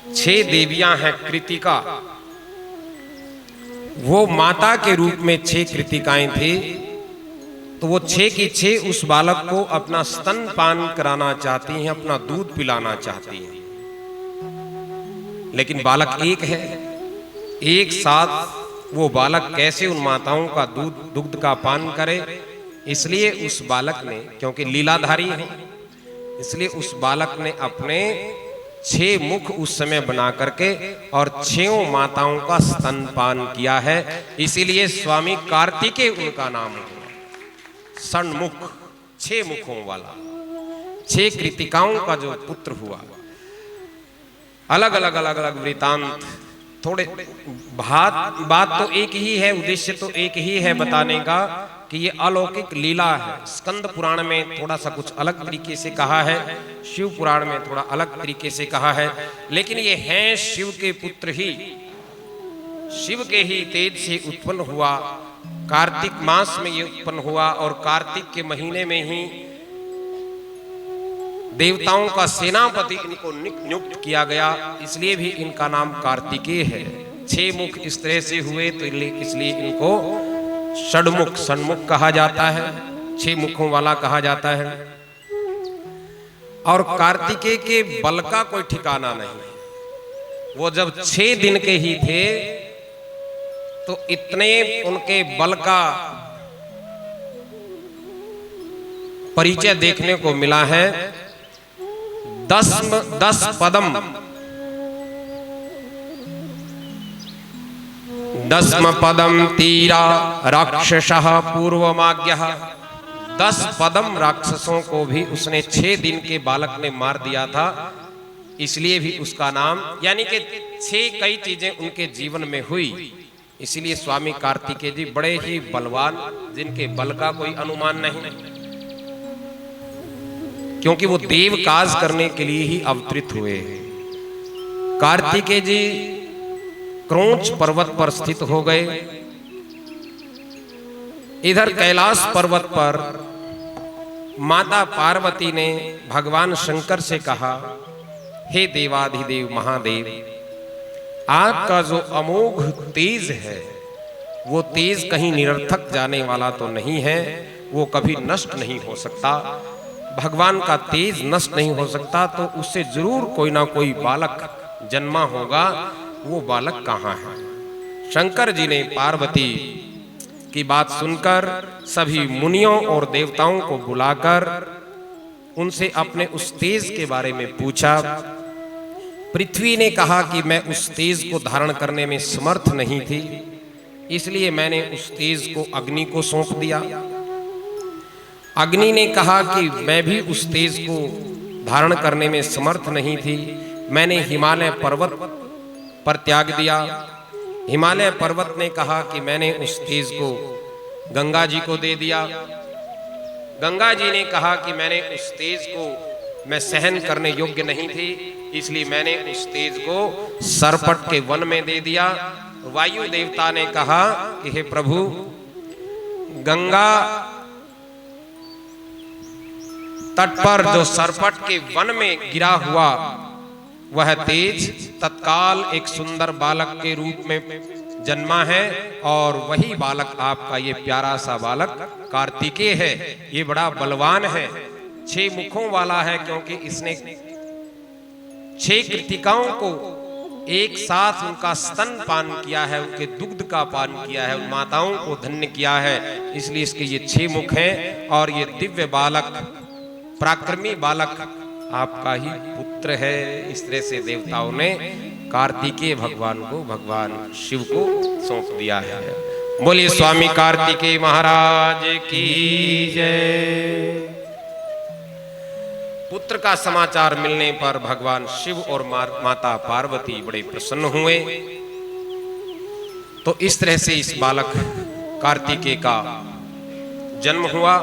6 देवियां हैं कृतिका, वो माता के रूप में 6 कृतिकाएं थी। तो वो 6 की 6 उस बालक को अपना स्तनपान कराना चाहती हैं, अपना दूध पिलाना चाहती हैं। लेकिन बालक एक है, एक साथ वो बालक कैसे उन माताओं का दुग्ध का पान करे। इसलिए उस बालक ने, क्योंकि लीलाधारी है, इसलिए उस बालक ने अपने 6 मुख उस समय बना करके और 6 माताओं का स्तनपान किया है। इसीलिए स्वामी कार्तिकेय उनका नाम है। षण्मुख, 6 मुखों वाला, 6 कृतिकाओं का जो पुत्र हुआ। अलग अलग वृतांत, थोड़े बात तो एक ही है, उद्देश्य तो एक ही है बताने का कि ये अलौकिक लीला है। स्कंद पुराण में थोड़ा सा कुछ अलग तरीके से कहा है, शिव पुराण में थोड़ा अलग तरीके से कहा है, लेकिन ये हैं शिव के पुत्र ही, शिव के ही तेज से उत्पन्न हुआ। कार्तिक मास में ये उत्पन्न हुआ और कार्तिक के महीने में ही देवताओं का सेनापति इनको नियुक्त किया गया। इसलिए भी इनका नाम कार्तिकेय है। 6 मुख इस तरह से हुए तो इसलिए इनको षण्मुख कहा जाता है, 6 मुखों वाला कहा जाता है। और कार्तिकेय के बल का कोई ठिकाना नहीं। वो जब 6 दिन के ही थे तो इतने उनके बल का परिचय देखने को मिला है। 10 पदम, 10 पदम तीरा राक्षसः पूर्वमाज्ञः। 10 पदम राक्षसों को भी उसने 6 दिन के बालक ने मार दिया था। इसलिए भी उसका नाम, यानी कि 6 कई चीजें उनके जीवन में हुई। इसीलिए स्वामी कार्तिकेय जी बड़े ही बलवान, जिनके बल का कोई अनुमान नहीं, क्योंकि वो देव काज करने के लिए ही अवतरित हुए। कार्तिकेय जी क्रोंच पर्वत पर स्थित हो गए। इधर कैलाश पर्वत पर माता पार्वती ने भगवान शंकर से कहा, हे देवाधिदेव महादेव, आपका जो अमोघ तेज है वो तेज कहीं निरर्थक जाने वाला तो नहीं है, वो कभी नष्ट नहीं हो सकता। भगवान का तेज नष्ट नहीं हो सकता तो उससे जरूर कोई ना कोई बालक जन्मा होगा। वो बालक कहाँ है? शंकर जी ने पार्वती की बात सुनकर सभी मुनियों और देवताओं को बुलाकर उनसे अपने उस तेज के बारे में पूछा। पृथ्वी ने कहा कि मैं उस तेज को धारण करने में समर्थ नहीं थी, इसलिए मैंने उस तेज को अग्नि को सौंप दिया। अग्नि ने कहा कि मैं भी उस तेज को धारण करने में समर्थ नहीं थी, मैंने हिमालय पर्वत पर त्याग दिया। हिमालय पर्वत ने कहा कि मैंने उस तेज को गंगा जी को दे दिया। गंगा जी ने कहा कि मैंने उस तेज को मैं सहन करने योग्य नहीं थी, इसलिए मैंने उस तेज को सरपट के वन में दे दिया। वायु देवता ने कहा कि हे प्रभु, गंगा तट पर जो सरपट के वन में गिरा हुआ वह तेज तत्काल एक सुंदर बालक के रूप में जन्मा है, और वही बालक आपका ये प्यारा सा बालक कार्तिकेय है। ये बड़ा बलवान है, 6 मुखों वाला है, क्योंकि इसने 6 कृतिकाओं को एक साथ उनका स्तन पान किया है, उनके दुग्ध का पान किया है, उन माताओं को धन्य किया है। इसलिए इसके ये 6 मुख हैं और ये दिव्य बालक, पराक्रमी बालक आपका ही पुत्र है। इस तरह से देवताओं ने कार्तिकेय भगवान को, भगवान शिव को सौंप दिया है। बोलिए स्वामी कार्तिकेय महाराज की जय। पुत्र का समाचार मिलने पर भगवान शिव और माता पार्वती बड़े प्रसन्न हुए। तो इस तरह से इस बालक कार्तिकेय का जन्म हुआ।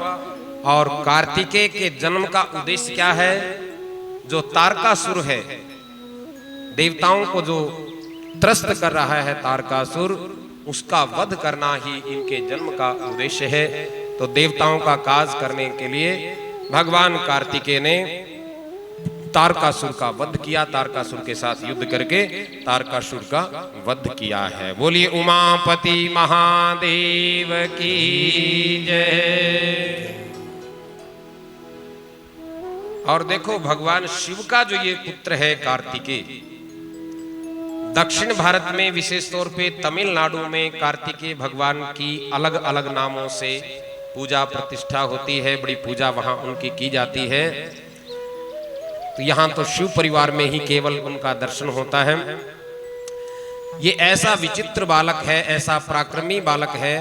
और कार्तिकेय के जन्म का उद्देश्य क्या है? जो तारकासुर है, देवताओं को जो त्रस्त कर रहा है तारकासुर, उसका वध करना ही इनके जन्म का उद्देश्य है। तो देवताओं का काज करने के लिए भगवान कार्तिकेय ने तारकासुर का वध किया, तारकासुर के साथ युद्ध करके तारकासुर का वध किया है। बोलिए उमापति महादेव की जय। और देखो भगवान शिव का जो ये पुत्र है कार्तिकेय, दक्षिण भारत में विशेष तौर पे तमिलनाडु में कार्तिकेय भगवान की अलग अलग नामों से पूजा प्रतिष्ठा होती है, बड़ी पूजा वहां उनकी की जाती है। तो यहां तो शिव परिवार में ही केवल उनका दर्शन होता है। ये ऐसा विचित्र बालक है, ऐसा पराक्रमी बालक है,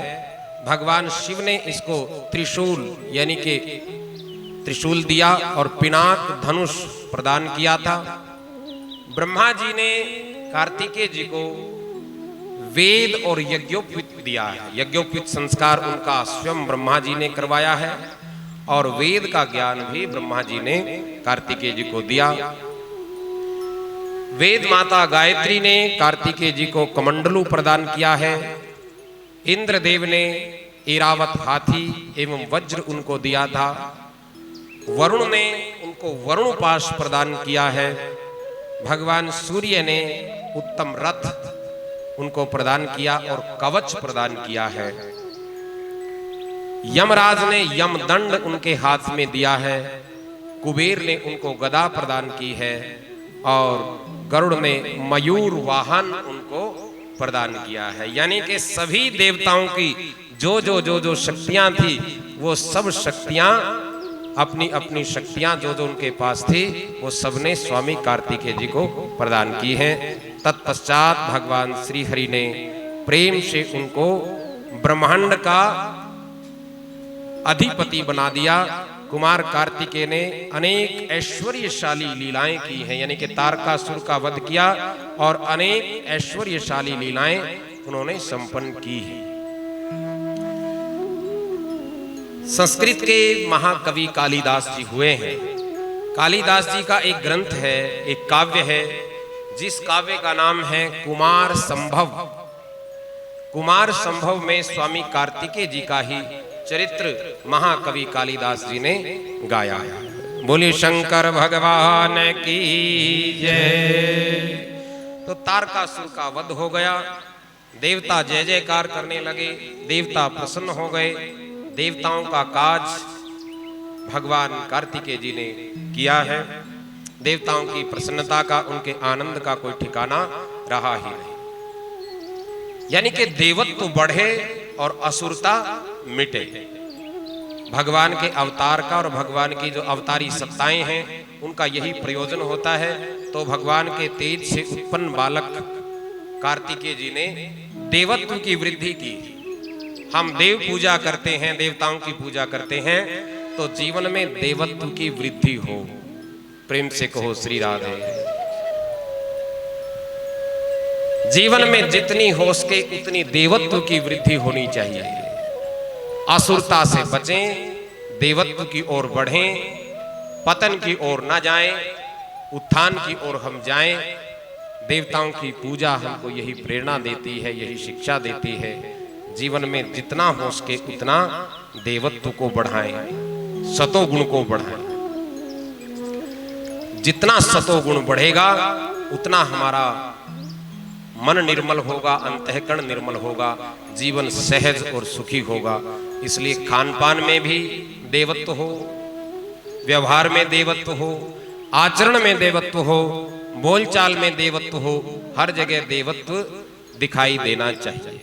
भगवान शिव ने इसको त्रिशूल यानी कि त्रिशूल दिया और पिनाक धनुष प्रदान किया था। ब्रह्मा जी ने कार्तिकेय जी को वेद और यज्ञोपवीत दिया है। यज्ञोपवीत संस्कार उनका स्वयं ब्रह्मा जी ने करवाया है और वेद का ज्ञान भी ब्रह्मा जी ने कार्तिकेय जी को दिया। वेद माता गायत्री ने कार्तिकेय जी को कमंडलू प्रदान किया है। इंद्रदेव ने ऐरावत हाथी एवं वज्र उनको दिया था। वरुण ने उनको वरुण पाश प्रदान किया है। भगवान सूर्य ने उत्तम रथ उनको प्रदान किया और कवच प्रदान किया है। यमराज ने यमदंड उनके हाथ में दिया है। कुबेर ने उनको गदा प्रदान की है और गरुड़ ने मयूर वाहन उनको प्रदान किया है। यानी कि सभी देवताओं की जो शक्तियां थी वो सब शक्तियां अपनी अपनी शक्तियां जो उनके पास थी वो सबने स्वामी कार्तिकेय जी को प्रदान की हैं। तत्पश्चात भगवान श्री हरि ने प्रेम से उनको ब्रह्मांड का अधिपति बना दिया। कुमार कार्तिकेय ने अनेक ऐश्वर्यशाली लीलाएं की हैं, यानी कि तारकासुर का वध किया और अनेक ऐश्वर्यशाली लीलाएं उन्होंने संपन्न की है। संस्कृत के महाकवि कालिदास जी हुए हैं। कालिदास जी का एक ग्रंथ है, एक काव्य है, जिस काव्य का नाम है कुमार संभव। कुमार संभव में स्वामी कार्तिकेय जी का ही चरित्र महाकवि कालिदास जी ने गाया है। बोले शंकर भगवान की जय। तो तारकासुर का वध हो गया। देवता जय जयकार करने लगे, देवता प्रसन्न हो गए। देवताओं का काज भगवान कार्तिकेय जी ने किया है। देवताओं की प्रसन्नता का, उनके आनंद का कोई ठिकाना रहा ही नहीं। यानी कि देवत्व बढ़े और असुरता मिटे। भगवान के अवतार का और भगवान की जो अवतारी सत्ताएं हैं उनका यही प्रयोजन होता है। तो भगवान के तेज से उत्पन्न बालक कार्तिकेय जी ने देवत्व की वृद्धि की। हम देव पूजा करते हैं, देवताओं की पूजा करते हैं, तो जीवन में देवत्व की वृद्धि हो। प्रेम से कहो श्री राधे। जीवन में जितनी हो सके उतनी देवत्व की वृद्धि होनी चाहिए। असुरता से बचें, देवत्व की ओर बढ़ें, पतन की ओर न जाएं, उत्थान की ओर हम जाएं। देवताओं की पूजा हमको यही प्रेरणा देती है, यही शिक्षा देती है। जीवन में जितना हो सके उतना देवत्व को बढ़ाएं, सतोगुण को बढ़ाएं। जितना सतोगुण बढ़ेगा उतना हमारा मन निर्मल होगा, अंतःकरण निर्मल होगा, जीवन सहज और सुखी होगा। इसलिए खान पान में भी देवत्व हो, व्यवहार में देवत्व हो, आचरण में देवत्व हो, बोलचाल में देवत्व हो, हर जगह देवत्व दिखाई देना चाहिए।